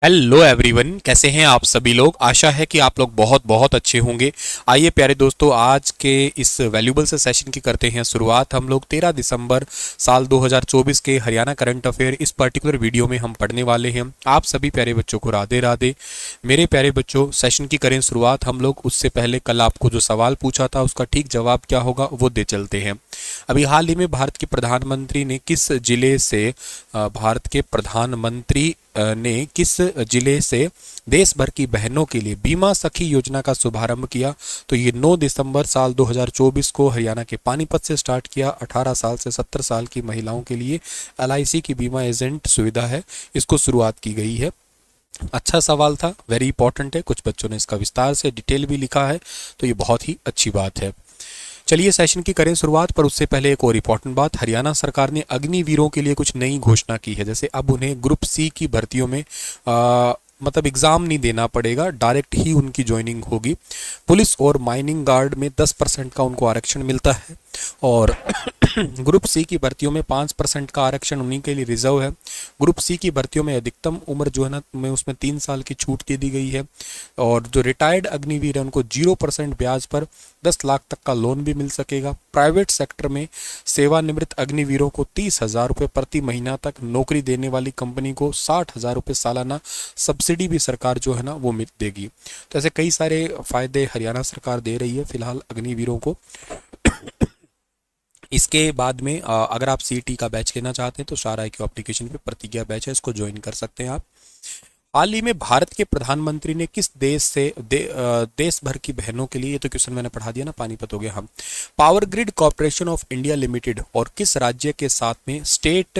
Hello everyone, कैसे हैं आप सभी लोग। आशा है कि आप लोग बहुत बहुत अच्छे होंगे। आइए प्यारे दोस्तों, आज के इस वैल्यूबल से सेशन की करते हैं शुरुआत। हम लोग 13 दिसंबर साल 2024 के हरियाणा करंट अफेयर इस पर्टिकुलर वीडियो में हम पढ़ने वाले हैं। आप सभी प्यारे बच्चों को राधे राधे। मेरे प्यारे बच्चों, सेशन की करें शुरुआत हम लोग। उससे पहले कल आपको जो सवाल पूछा था उसका ठीक जवाब क्या होगा वो दे चलते हैं। अभी हाल ही में भारत के प्रधानमंत्री ने किस जिले से भारत के प्रधानमंत्री ने किस जिले से देश भर की बहनों के लिए बीमा सखी योजना का शुभारंभ किया। तो ये 9 दिसंबर साल 2024 को हरियाणा के पानीपत से स्टार्ट किया। 18 साल से 70 साल की महिलाओं के लिए एलआईसी की बीमा एजेंट सुविधा है, इसको शुरुआत की गई है। अच्छा सवाल था, वेरी इंपॉर्टेंट है। कुछ बच्चों ने इसका विस्तार से डिटेल भी लिखा है, तो ये बहुत ही अच्छी बात है। चलिए सेशन की करें शुरुआत, पर उससे पहले एक और इम्पॉर्टेंट बात। हरियाणा सरकार ने अग्निवीरों के लिए कुछ नई घोषणा की है। जैसे अब उन्हें ग्रुप सी की भर्तियों में मतलब एग्ज़ाम नहीं देना पड़ेगा, डायरेक्ट ही उनकी ज्वाइनिंग होगी। पुलिस और माइनिंग गार्ड में 10% का उनको आरक्षण मिलता है, और ग्रुप सी की भर्तियों में 5% का आरक्षण उन्हीं के लिए रिजर्व है। ग्रुप सी की भर्तियों में अधिकतम उम्र जो है ना, में उसमें 3 साल की छूट दे दी गई है। और जो रिटायर्ड अग्निवीर है उनको 0% ब्याज पर 10 लाख तक का लोन भी मिल सकेगा। प्राइवेट सेक्टर में सेवानिवृत्त अग्निवीरों को 30,000 रुपये प्रति महीना तक नौकरी देने वाली कंपनी को 60,000 रुपये सालाना सब्सिडी भी सरकार जो है ना वो मिल देगी। तो ऐसे कई सारे फायदे हरियाणा सरकार दे रही है फिलहाल अग्निवीरों को। इसके बाद में अगर आप सीटी का बैच लेना चाहते हैं तो सारा IQ एप्लीकेशन पे प्रतिज्ञा बैच है, इसको ज्वाइन कर सकते हैं आप। हाल ही में भारत के प्रधानमंत्री ने किस देश से देश भर की बहनों के लिए, ये तो क्वेश्चन मैंने पढ़ा दिया ना, पानीपत हो गया हम। Power grid corporation of India limited और किस राज्य के साथ में स्टेट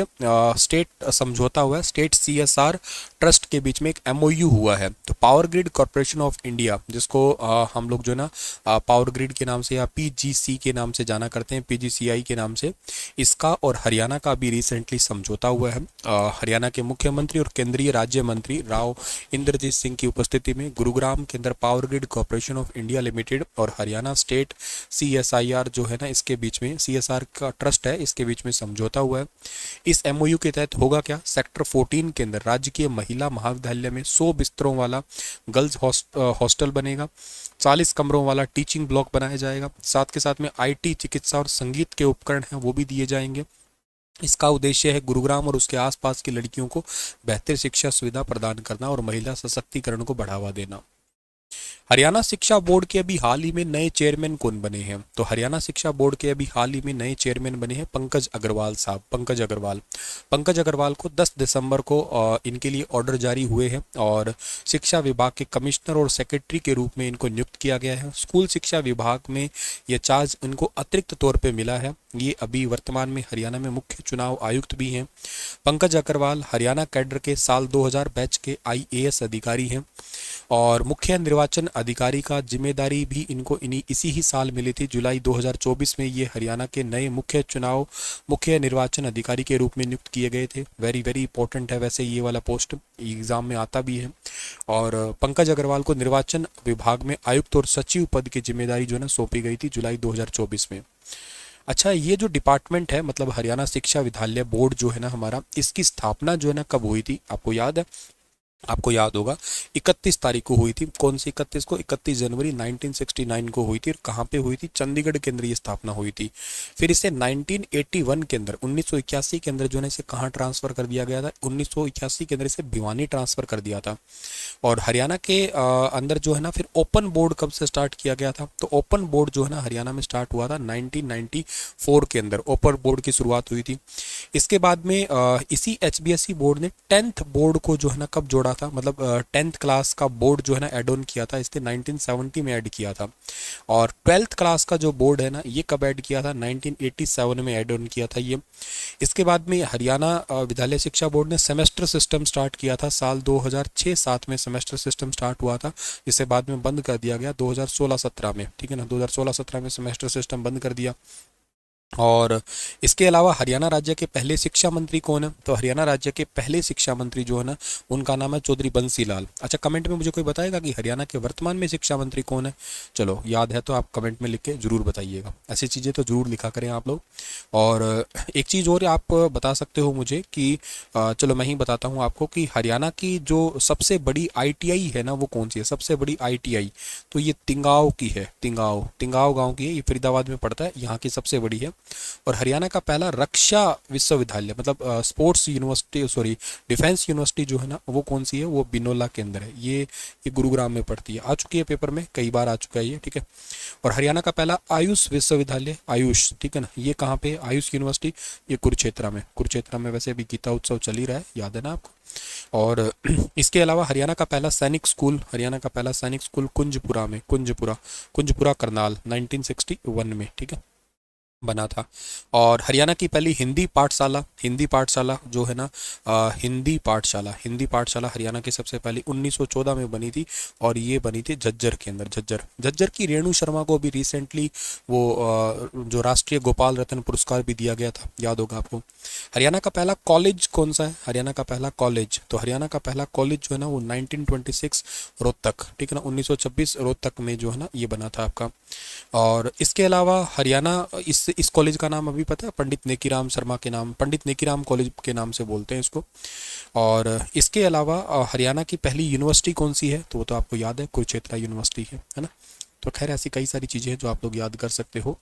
समझौता हुआ है, स्टेट CSR ट्रस्ट के बीच में एक MOU हुआ है। तो power grid corporation of India, जिसको हम लोग जो ना पावर ग्रिड के नाम से या PGC के नाम से जाना करते हैं, PGCI के नाम से, इसका और हरियाणा का भी रिसेंटली समझौता हुआ है। हरियाणा के मुख्यमंत्री और केंद्रीय राज्य मंत्री राव इंद्रजीत सिंह की उपस्थिति में गुरुग्राम के अंदर power grid corporation of India limited और हरियाणा स्टेट CSIR जो है ना, इसके बीच में CSR का ट्रस्ट है, इसके बीच में समझौता हुआ है। इस MOU के तहत होगा क्या, सेक्टर 14 के अंदर राजकीय महिला महाविद्यालय में 100 बिस्तरों वाला गर्ल्स हॉस्टल बनेगा। 40 कमरों वाला टीचिंग ब्लॉक बनाया जाएगा। साथ के साथ में IT, चिकित्सा और संगीत के उपकरण हैं वो भी दिए जाएंगे। इसका उद्देश्य है गुरुग्राम और उसके आसपास की लड़कियों को बेहतर शिक्षा सुविधा प्रदान करना और महिला सशक्तिकरण को बढ़ावा देना। हरियाणा शिक्षा बोर्ड के अभी हाल ही में नए चेयरमैन कौन बने हैं। तो हरियाणा शिक्षा बोर्ड के अभी हाल ही में नए चेयरमैन बने हैं पंकज अग्रवाल साहब। पंकज अग्रवाल को 10 दिसंबर को इनके लिए ऑर्डर जारी हुए हैं और शिक्षा विभाग के कमिश्नर और सेक्रेटरी के रूप में इनको नियुक्त किया गया है। स्कूल शिक्षा विभाग में यह चार्ज इनको अतिरिक्त तौर पर मिला है। ये अभी वर्तमान में हरियाणा में मुख्य चुनाव आयुक्त भी हैं। पंकज अग्रवाल हरियाणा कैडर के साल 2000 बैच के IAS अधिकारी हैं और मुख्य निर्वाचन अधिकारी का जिम्मेदारी भी इनको इसी ही साल मिली थी। जुलाई 2024 में ये हरियाणा के नए मुख्य निर्वाचन अधिकारी के रूप में नियुक्त किए गए थे। वेरी वेरी इंपॉर्टेंट है वैसे ये वाला पोस्ट, एग्जाम में आता भी है। और पंकज अग्रवाल को निर्वाचन विभाग में आयुक्त और सचिव पद की जिम्मेदारी जो है ना सौंपी गई थी जुलाई 2024 में। अच्छा, ये जो डिपार्टमेंट है मतलब हरियाणा शिक्षा विद्यालय बोर्ड जो है ना हमारा, इसकी स्थापना जो है ना कब हुई थी आपको याद है? आपको याद होगा 31 तारीख को हुई थी। कौन सी 31 को? 31 जनवरी 1969 को हुई थी। और कहाँ पे हुई थी? चंडीगढ़ के अंदर ये स्थापना हुई थी। फिर इसे 1981 के अंदर 1981 के अंदर जो है इसे कहाँ ट्रांसफर कर दिया गया था? 1981 के अंदर इसे भिवानी ट्रांसफर कर दिया था। और हरियाणा के अंदर जो है ना फिर ओपन बोर्ड कब से स्टार्ट किया गया था? तो ओपन बोर्ड जो है ना हरियाणा में स्टार्ट हुआ था 1994 के अंदर ओपन बोर्ड की शुरुआत हुई थी। इसके बाद में इसी HBSE बोर्ड ने 10th बोर्ड को जो है ना कब जोड़ा था, मतलब 10th क्लास का बोर्ड जो है ना एड ऑन किया था, इसने 1970 में ऐड किया था। और 12th क्लास का जो बोर्ड है ना ये कब ऐड किया था? 1987 में ऐड ऑन किया था ये। इसके बाद में हरियाणा विद्यालय शिक्षा बोर्ड ने सेमेस्टर सिस्टम स्टार्ट किया था साल 2006-07 में सेमेस्टर सिस्टम स्टार्ट हुआ था, जिसे बाद में बंद कर दिया गया 2016-17 में। ठीक है ना, 2016-17 में सेमेस्टर सिस्टम बंद कर दिया। और इसके अलावा हरियाणा राज्य के पहले शिक्षा मंत्री कौन है? तो हरियाणा राज्य के पहले शिक्षा मंत्री जो है ना, उनका नाम है चौधरी बंसी लाल। अच्छा, कमेंट में मुझे कोई बताएगा कि हरियाणा के वर्तमान में शिक्षा मंत्री कौन है? चलो, याद है तो आप कमेंट में लिख के जरूर बताइएगा। ऐसी चीज़ें तो जरूर लिखा करें आप लोग। और एक चीज़ और आप बता सकते हो मुझे कि चलो मैं ही बताता हूँ आपको कि हरियाणा की जो सबसे बड़ी आईटीआई है ना, वो कौन सी है? सबसे बड़ी आईटीआई तो ये तिंगाव की है। तिंगाव तिंगाव गांव की है, ये फरीदाबाद में पड़ता है, यहाँ की सबसे बड़ी है। और हरियाणा का पहला रक्षा विश्वविद्यालय मतलब sports university, sorry defence university जो है ना, वो कौन सी है? वो बिनोला के अंदर है। ये गुरुग्राम में पड़ती है। आ चुकी है पेपर में, कई बार आ चुका है ये, ठीक है। और हरियाणा का पहला आयुष विश्वविद्यालय, आयुष, ठीक है ना, ये कहाँ पे? आयुष यूनिवर्सिटी, ये कुरुक्षेत्र में। कुरुक्षेत्र में वैसे अभी गीता उत्सव चल ही रहा है, याद है ना आपको। और इसके अलावा हरियाणा का पहला सैनिक स्कूल, हरियाणा का पहला सैनिक स्कूल कुंजपुरा में, कुंजपुरा करनाल 1961 में, ठीक है, बना था। और हरियाणा की पहली हिंदी पाठशाला जो है ना, हिंदी पाठशाला हरियाणा की सबसे पहली 1914 में बनी थी। और ये बनी थी झज्जर के अंदर। झज्जर की रेणु शर्मा को भी रिसेंटली वो जो राष्ट्रीय गोपाल रत्न पुरस्कार भी दिया गया था, याद होगा आपको। हरियाणा का पहला कॉलेज कौन सा है? हरियाणा का पहला कॉलेज, तो हरियाणा का पहला कॉलेज जो है ना, वो 1926 रोहतक, ठीक है ना, 1926 रोहतक में जो है ना, ये बना था आपका। और इसके अलावा हरियाणा, इस कॉलेज का नाम अभी पता है? पंडित नेकीराम शर्मा के नाम, पंडित नेकीराम कॉलेज के नाम से बोलते हैं इसको। और इसके अलावा हरियाणा की पहली यूनिवर्सिटी कौन सी है? तो वो तो आपको याद है, कुरुक्षेत्र यूनिवर्सिटी है ना। तो खैर ऐसी कई सारी चीज़ें हैं जो आप लोग याद कर सकते हो।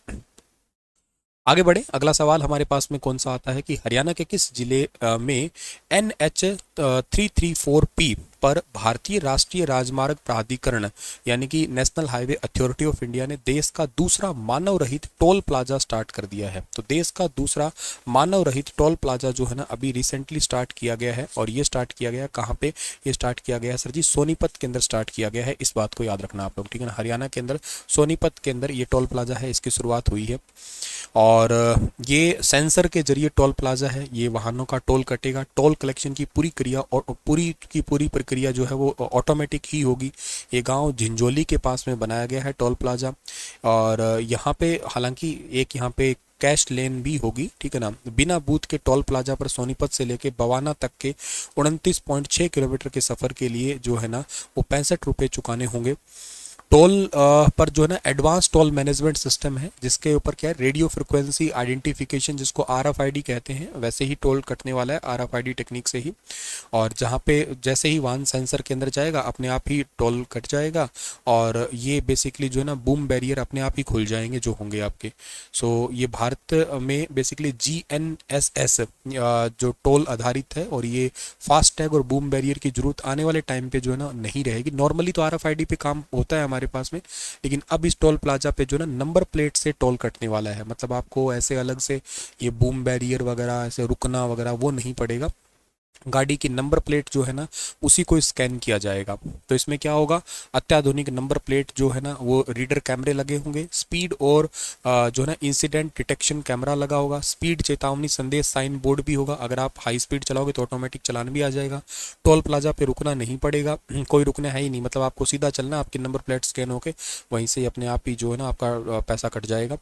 आगे बढ़े, अगला सवाल हमारे पास में कौन सा आता है कि हरियाणा के किस जिले में NH 334P पर भारतीय राष्ट्रीय राजमार्ग प्राधिकरण यानी कि national highway authority of India ने देश का दूसरा मानव रहित टोल प्लाजा स्टार्ट कर दिया है? तो देश का दूसरा मानव रहित टोल प्लाजा जो है ना, अभी रिसेंटली स्टार्ट किया गया है। और ये स्टार्ट किया गया कहाँ पे? ये स्टार्ट किया गया है सर जी, सोनीपत के अंदर स्टार्ट किया गया है। इस बात को याद रखना आप लोग, ठीक है ना। हरियाणा के अंदर सोनीपत के अंदर ये टोल प्लाजा है, इसकी शुरुआत हुई है। और ये सेंसर के जरिए टोल प्लाजा है, ये वाहनों का टोल कटेगा। टोल कलेक्शन की पूरी क्रिया और पूरी प्रक्रिया जो है वो ऑटोमेटिक ही होगी। ये गांव झिंझोली के पास में बनाया गया है टोल प्लाजा। और यहाँ पे हालांकि एक यहाँ पे कैश लेन भी होगी, ठीक है ना। बिना बूथ के टोल प्लाजा पर सोनीपत से लेके बवाना तक के 29.6 किलोमीटर के सफ़र के लिए जो है ना, वो 65 रुपये चुकाने होंगे। टोल पर जो है ना, एडवांस टोल मैनेजमेंट सिस्टम है, जिसके ऊपर क्या है? रेडियो फ्रिक्वेंसी आइडेंटिफिकेशन, जिसको RFID कहते हैं, वैसे ही टोल कटने वाला है, RFID टेक्निक से ही। और जहाँ पे जैसे ही वाहन सेंसर के अंदर जाएगा, अपने आप ही टोल कट जाएगा। और ये बेसिकली जो है ना, बूम बैरियर अपने आप ही खुल जाएंगे जो होंगे आपके। सो ये भारत में बेसिकली GNSS जो टोल आधारित है। और ये फास्ट टैग और बूम बैरियर की जरूरत आने वाले टाइम पे जो है ना, नहीं रहेगी। नॉर्मली तो RFID पे काम होता है हमारे पास में, लेकिन अब इस टोल प्लाजा पे जो है ना, नंबर प्लेट से टोल कटने वाला है। मतलब आपको ऐसे अलग से ये बूम बैरियर वगैरह ऐसे रुकना वगैरह वो नहीं पड़ेगा। गाड़ी की नंबर प्लेट जो है ना, उसी को स्कैन किया जाएगा। तो इसमें क्या होगा? अत्याधुनिक नंबर प्लेट जो है ना, वो रीडर कैमरे लगे होंगे। स्पीड और जो है ना, इंसिडेंट डिटेक्शन कैमरा लगा होगा। स्पीड चेतावनी संदेश साइन बोर्ड भी होगा। अगर आप हाई स्पीड चलाओगे तो ऑटोमेटिक चलान भी आ जाएगा। टोल प्लाजा पे रुकना नहीं पड़ेगा, कोई रुकना है ही नहीं। मतलब आपको सीधा चलना, आपकी नंबर प्लेट स्कैन होके वहीं से अपने आप ही जो है ना, आपका पैसा कट जाएगा।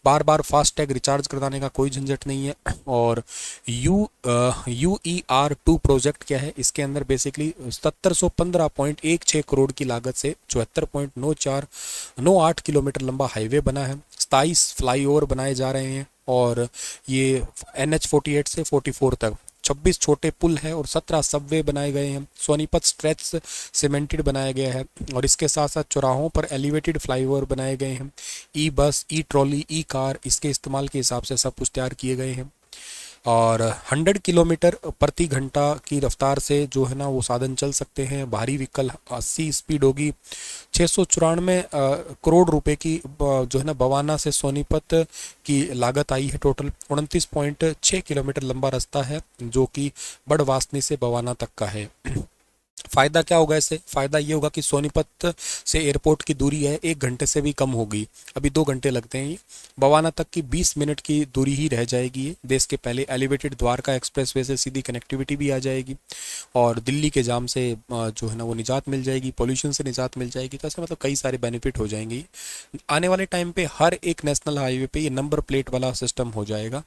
बार बार फास्ट टैग रिचार्ज कराने का कोई झंझट नहीं है। और UER2 प्रोजेक्ट क्या है? इसके अंदर बेसिकली 7715.16 करोड़ की लागत से 74.9498 किलोमीटर लंबा हाईवे बना है। 27 फ्लाईओवर बनाए जा रहे हैं। और ये NH 48 से 44 तक 26 छोटे पुल है और 17 सबवे बनाए गए हैं। सोनीपत स्ट्रेच सीमेंटेड बनाया गया है। और इसके साथ साथ चौराहों पर एलिवेटेड फ्लाईओवर बनाए गए हैं। ई बस, ई ट्रॉली, ई कार, इसके इस्तेमाल के हिसाब से सब कुछ तैयार किए गए हैं। और 100 किलोमीटर प्रति घंटा की रफ्तार से जो है ना, वो साधन चल सकते हैं। भारी व्हीकल 80 स्पीड होगी। 694 करोड़ रुपए की जो है ना, बवाना से सोनीपत की लागत आई है। टोटल 29.6 किलोमीटर लंबा रास्ता है, जो कि बड़वासनी से बवाना तक का है। फ़ायदा क्या होगा इससे? फ़ायदा ये होगा कि सोनीपत से एयरपोर्ट की दूरी है 1 घंटे से भी कम होगी। अभी 2 घंटे लगते हैं ये। बवाना तक की 20 मिनट की दूरी ही रह जाएगी ये। देश के पहले एलिवेटेड द्वारका एक्सप्रेसवे से सीधी कनेक्टिविटी भी आ जाएगी और दिल्ली के जाम से जो है ना वो निजात मिल जाएगी, पोल्यूशन से निजात मिल जाएगी। तो ऐसे मतलब कई सारे बेनिफिट हो जाएंगे। आने वाले टाइम पे हर एक नेशनल हाईवे पे ये नंबर प्लेट वाला सिस्टम हो जाएगा।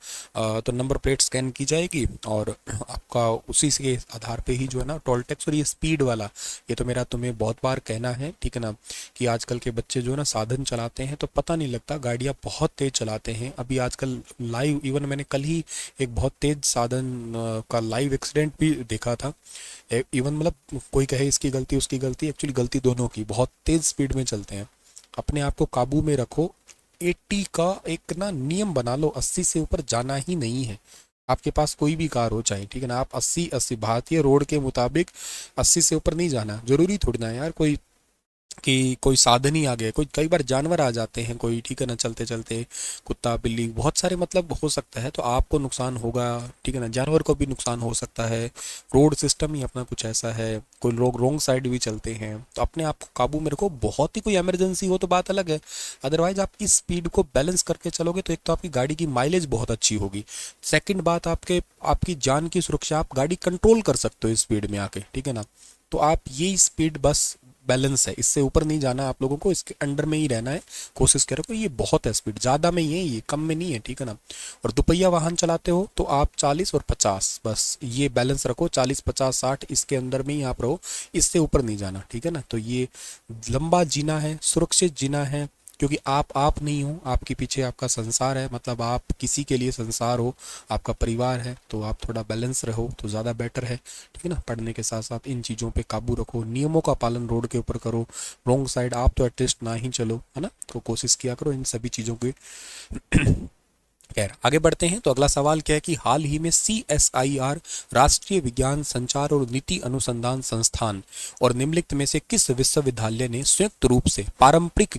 तो नंबर प्लेट स्कैन की जाएगी और आपका उसी के आधार पे ही जो है ना टोल टैक्स। और ये स्पीड वाला, ये तो मेरा तुम्हें बहुत बार कहना है, ठीक है ना, कि आजकल के बच्चे जो है ना साधन चलाते हैं तो पता नहीं लगता, गाड़ियाँ बहुत तेज चलाते हैं। अभी आजकल लाइव इवन मैंने कल ही एक बहुत तेज साधन का लाइव एक्सीडेंट भी देखा था। इवन मतलब कोई कहे इसकी गलती उसकी गलती, एक्चुअली गलती दोनों की, बहुत तेज स्पीड में चलते हैं। अपने आप को काबू में रखो। 80 का एक ना नियम बना लो, 80 से ऊपर जाना ही नहीं है। आपके पास कोई भी कार हो चाहे, ठीक है ना, आप 80 भारतीय रोड के मुताबिक 80 से ऊपर नहीं जाना। जरूरी थोड़ी ना है यार कोई कि कोई साधन ही आ गया, कोई कई बार जानवर आ जाते हैं कोई, ठीक है ना, चलते चलते कुत्ता बिल्ली बहुत सारे मतलब हो सकता है, तो आपको नुकसान होगा, ठीक है ना, जानवर को भी नुकसान हो सकता है। रोड सिस्टम ही अपना कुछ ऐसा है, कोई लोग रॉन्ग साइड भी चलते हैं। तो अपने आप को काबू में रखो। बहुत ही कोई इमरजेंसी हो तो बात अलग है, अदरवाइज आप इस स्पीड को बैलेंस करके चलोगे तो एक तो आपकी गाड़ी की माइलेज बहुत अच्छी होगी। सेकंड बात, आपकी जान की सुरक्षा, आप गाड़ी कंट्रोल कर सकते हो इस स्पीड में आके, ठीक है ना। तो आप ये स्पीड बस बैलेंस है, इससे ऊपर नहीं जाना आप लोगों को, इसके अंडर में ही रहना है। कोशिश करो कि ये बहुत है स्पीड, ज़्यादा में ही है, ये कम में नहीं है, ठीक है ना। और दुपहिया वाहन चलाते हो तो आप 40 और 50 बस ये बैलेंस रखो, 40 50 60 इसके अंदर में ही आप रहो, इससे ऊपर नहीं जाना, ठीक है ना। तो ये लंबा जीना है, सुरक्षित जीना है, क्योंकि आप नहीं हो, आपके पीछे आपका संसार है, मतलब आप किसी के लिए संसार हो, आपका परिवार है। तो आप थोड़ा बैलेंस रहो तो ज़्यादा बेटर है, ठीक है ना। पढ़ने के साथ साथ इन चीज़ों पे काबू रखो, नियमों का पालन रोड के ऊपर करो। रॉन्ग साइड आप तो एटलीस्ट ना ही चलो, है ना। तो कोशिश किया करो इन सभी चीज़ों की। खैर आगे बढ़ते हैं। तो अगला सवाल क्या है कि हाल ही में CSIR राष्ट्रीय विज्ञान संचार और नीति अनुसंधान संस्थान और निम्नलिखित में से किस विश्वविद्यालय ने संयुक्त रूप से पारंपरिक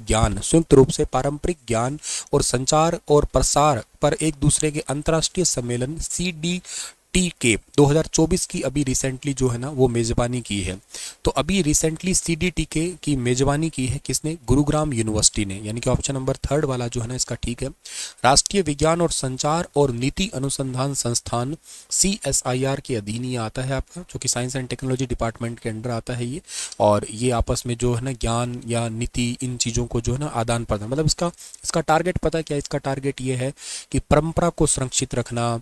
ज्ञान और संचार और प्रसार पर एक दूसरे के अंतर्राष्ट्रीय सम्मेलन CDT के 2024 की अभी रिसेंटली जो है ना वो मेजबानी की है। तो अभी रिसेंटली CDT के की मेजबानी की है किसने? गुरुग्राम यूनिवर्सिटी ने, यानी कि ऑप्शन नंबर 3 वाला जो है ना इसका ठीक है। राष्ट्रीय विज्ञान और संचार और नीति अनुसंधान संस्थान CSIR के अधीन ही आता है आपका, जो कि साइंस एंड टेक्नोलॉजी डिपार्टमेंट के अंडर आता है ये। और ये आपस में जो है ना ज्ञान या नीति इन चीज़ों को जो है ना आदान प्रदान, मतलब इसका टारगेट पता है क्या? इसका टारगेट ये है कि परंपरा को संरक्षित रखना,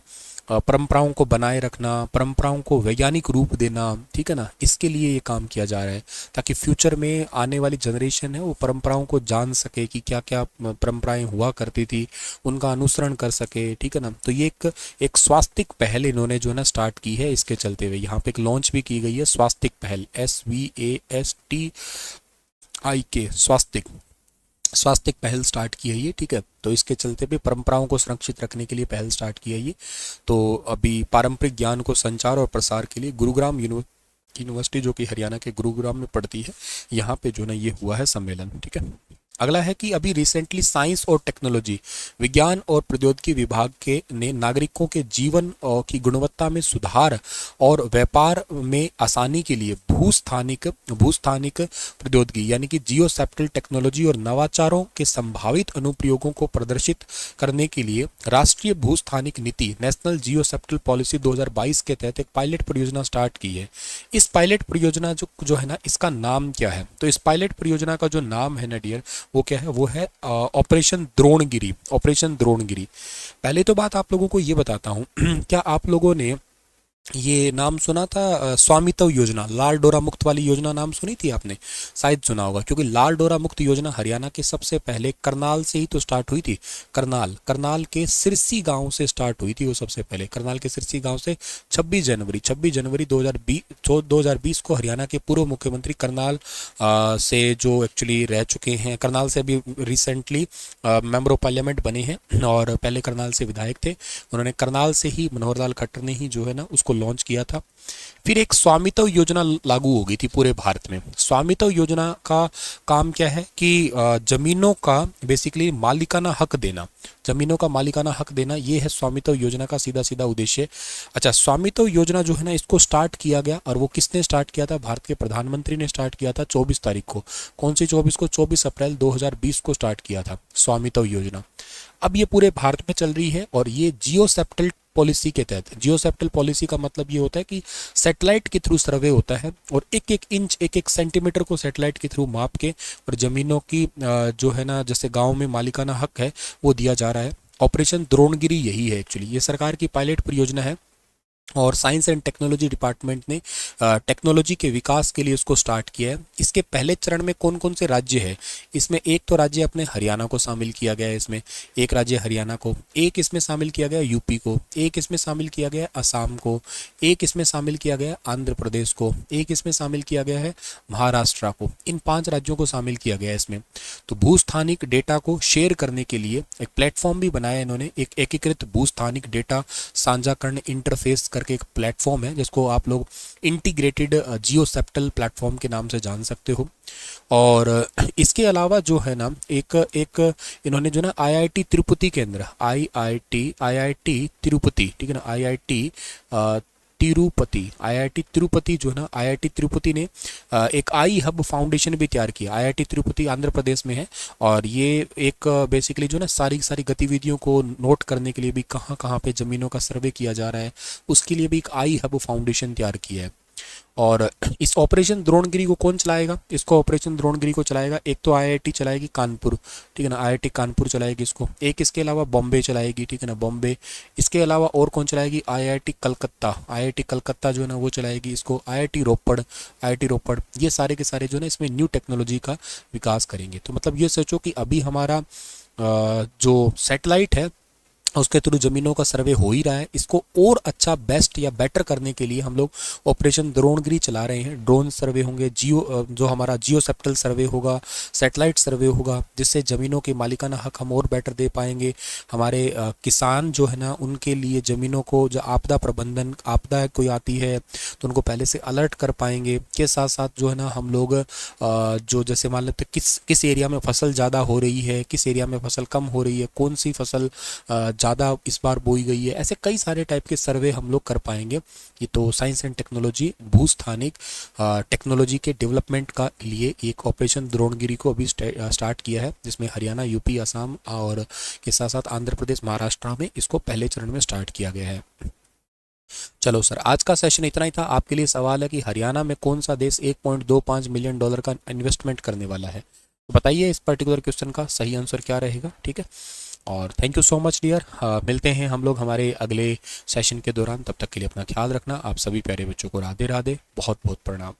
परंपराओं को बनाए रखना, परंपराओं को वैज्ञानिक रूप देना, ठीक है ना, इसके लिए ये काम किया जा रहा है, ताकि फ्यूचर में आने वाली जनरेशन है वो परंपराओं को जान सके कि क्या क्या परंपराएं हुआ करती थी, उनका अनुसरण कर सके, ठीक है ना। तो ये एक स्वास्तिक पहल इन्होंने जो है ना स्टार्ट की है। इसके चलते हुए यहाँ पे एक लॉन्च भी की गई है, स्वास्तिक पहल, SVASTIK, स्वास्तिक पहल स्टार्ट की है ये, ठीक है। तो इसके चलते भी परंपराओं को संरक्षित रखने के लिए पहल स्टार्ट की है ये। तो अभी पारंपरिक ज्ञान को संचार और प्रसार के लिए गुरुग्राम यूनिवर्सिटी, जो कि हरियाणा के गुरुग्राम में पड़ती है, यहाँ पे जो ना ये हुआ है सम्मेलन, ठीक है। अगला है कि अभी रिसेंटली साइंस और टेक्नोलॉजी, विज्ञान और प्रौद्योगिकी विभाग के ने नागरिकों के जीवन की गुणवत्ता में सुधार और व्यापार में आसानी के लिए भूस्थानिक प्रौद्योगिकी यानी कि जियोस्पैटियल टेक्नोलॉजी और नवाचारों के संभावित अनुप्रयोगों को प्रदर्शित करने के लिए राष्ट्रीय भूस्थानिक नीति नेशनल जियोस्पैटियल पॉलिसी 2022 के तहत एक पायलट परियोजना स्टार्ट की है। इस पायलट परियोजना जो है ना इसका नाम क्या है? तो इस पायलट परियोजना का जो नाम है ना डियर, वो क्या है? वो है ऑपरेशन द्रोणगिरी। ऑपरेशन द्रोणगिरी। पहले तो बात आप लोगों को ये बताता हूँ क्या आप लोगों ने ये नाम सुना था स्वामित्व योजना, लाल डोरा मुक्त वाली योजना नाम सुनी थी आपने? शायद सुना होगा, क्योंकि लाल डोरा मुक्त योजना हरियाणा के सबसे पहले करनाल से ही तो स्टार्ट हुई थी। करनाल के सिरसी गांव से स्टार्ट हुई थी वो सबसे पहले। करनाल के सिरसी गांव से 26 जनवरी 2020 को हरियाणा के पूर्व मुख्यमंत्री करनाल से जो एक्चुअली रह चुके हैं, करनाल से अभी रिसेंटली मेंबर ऑफ पार्लियामेंट बने हैं और पहले करनाल से विधायक थे। उन्होंने करनाल से ही, मनोहर लाल खट्टर ने ही जो है ना उसको इसको लॉन्च किया था। फिर एक स्वामित्व योजना लागू हो गई थी पूरे भारत में। स्वामित्व योजना का काम क्या है कि जमीनों का बेसिकली मालिकाना हक देना, जमीनों का मालिकाना हक देना, ये है स्वामित्व योजना का सीधा सीधा उद्देश्य। अच्छा, स्वामित्व योजना जो है ना, इसको स्टार्ट किया गया, और वो किसने स्टार्ट किया था? भारत के प्रधानमंत्री ने स्टार्ट किया था 24 तारीख को। कौन सी 24 को? 24 अप्रैल 2020 को स्टार्ट किया था स्वामित्व योजना। अब ये पूरे भारत में चल रही है, और ये जियो सैटेलाइट पॉलिसी के तहत। जियो सैटेलाइट पॉलिसी का मतलब ये होता है कि सैटेलाइट के थ्रू सर्वे होता है, और एक एक इंच, एक एक सेंटीमीटर को सैटेलाइट के थ्रू माप के, और ज़मीनों की जो है ना, जैसे गांव में मालिकाना हक है वो दिया जा रहा है। ऑपरेशन द्रोणगिरी यही है एक्चुअली, ये सरकार की पायलट परियोजना है, और साइंस एंड टेक्नोलॉजी डिपार्टमेंट ने टेक्नोलॉजी के विकास के लिए उसको स्टार्ट किया है। इसके पहले चरण में कौन कौन से राज्य है? इसमें एक तो राज्य अपने हरियाणा को शामिल किया गया है, इसमें एक राज्य हरियाणा को, एक इसमें शामिल किया गया यूपी को, एक इसमें शामिल किया गया असम को, एक इसमें शामिल किया गया आंध्र प्रदेश को, एक इसमें शामिल किया गया है महाराष्ट्र को। इन 5 राज्यों को शामिल किया गया है इसमें। तो भूस्थानिक डेटा को शेयर करने के लिए एक प्लेटफॉर्म भी बनाया इन्होंने, एक एकीकृत भूस्थानिक डेटा साझाकरण इंटरफेस करके एक प्लेटफॉर्म है, जिसको आप लोग इंटीग्रेटेड जियो सैटेलाइट प्लेटफॉर्म के नाम से जान सकते हो। और इसके अलावा जो है ना, एक इन्होंने जो ना आईआईटी तिरुपति केंद्र, आईआईटी तिरुपति, ठीक है ना, आईआईटी तिरुपति जो है ना, आईआईटी तिरुपति ने एक आई हब फाउंडेशन भी तैयार किया। आईआईटी तिरुपति आंध्र प्रदेश में है, और ये एक बेसिकली जो ना सारी सारी गतिविधियों को नोट करने के लिए भी, कहाँ कहाँ पे ज़मीनों का सर्वे किया जा रहा है, उसके लिए भी एक आई हब फाउंडेशन तैयार किया है। और इस ऑपरेशन द्रोणगिरी को कौन चलाएगा? इसको ऑपरेशन द्रोणगिरी को चलाएगा एक तो आईआईटी चलाएगी कानपुर, ठीक है ना, आईआईटी कानपुर चलाएगी इसको। एक इसके अलावा बॉम्बे चलाएगी, ठीक है ना, बॉम्बे। इसके अलावा और कौन चलाएगी? आईआईटी कलकत्ता, आईआईटी कलकत्ता जो है ना वो चलाएगी इसको। आईआईटी रोपड़, ये सारे के सारे जो है ना इसमें न्यू टेक्नोलॉजी का विकास करेंगे। तो मतलब ये सोचो कि अभी हमारा जो सैटेलाइट है उसके थ्रू ज़मीनों का सर्वे हो ही रहा है, इसको और अच्छा, बेस्ट या बेटर करने के लिए हम लोग ऑपरेशन द्रोणगिरी चला रहे हैं। ड्रोन सर्वे होंगे, जो हमारा जियो सैटेलाइट सर्वे होगा, सैटेलाइट सर्वे होगा, जिससे ज़मीनों के मालिकाना हक हम और बेटर दे पाएंगे। हमारे किसान जो है ना, उनके लिए ज़मीनों को, जो आपदा प्रबंधन, आपदा कोई आती है तो उनको पहले से अलर्ट कर पाएंगे। के साथ साथ जो है ना हम लोग जो जैसे मान लेते किस एरिया में फसल ज़्यादा हो रही है, किस एरिया में फसल कम हो रही है, कौन सी फसल ज़्यादा इस बार बोई गई है, ऐसे कई सारे टाइप के सर्वे हम लोग कर पाएंगे। ये तो साइंस एंड टेक्नोलॉजी, भूस्थानिक टेक्नोलॉजी के डेवलपमेंट का लिए एक ऑपरेशन द्रोणगिरी को अभी स्टार्ट किया है, जिसमें हरियाणा, यूपी, असम और के साथ साथ आंध्र प्रदेश, महाराष्ट्र में इसको पहले चरण में स्टार्ट किया गया है। चलो सर, आज का सेशन इतना ही था। आपके लिए सवाल है कि हरियाणा में कौन सा देश $1.25 मिलियन का इन्वेस्टमेंट करने वाला है, तो बताइए इस पर्टिकुलर क्वेश्चन का सही आंसर क्या रहेगा। ठीक है, और thank you so much dear. मिलते हैं हम लोग हमारे अगले सेशन के दौरान। तब तक के लिए अपना ख्याल रखना। आप सभी प्यारे बच्चों को राधे राधे, बहुत बहुत प्रणाम।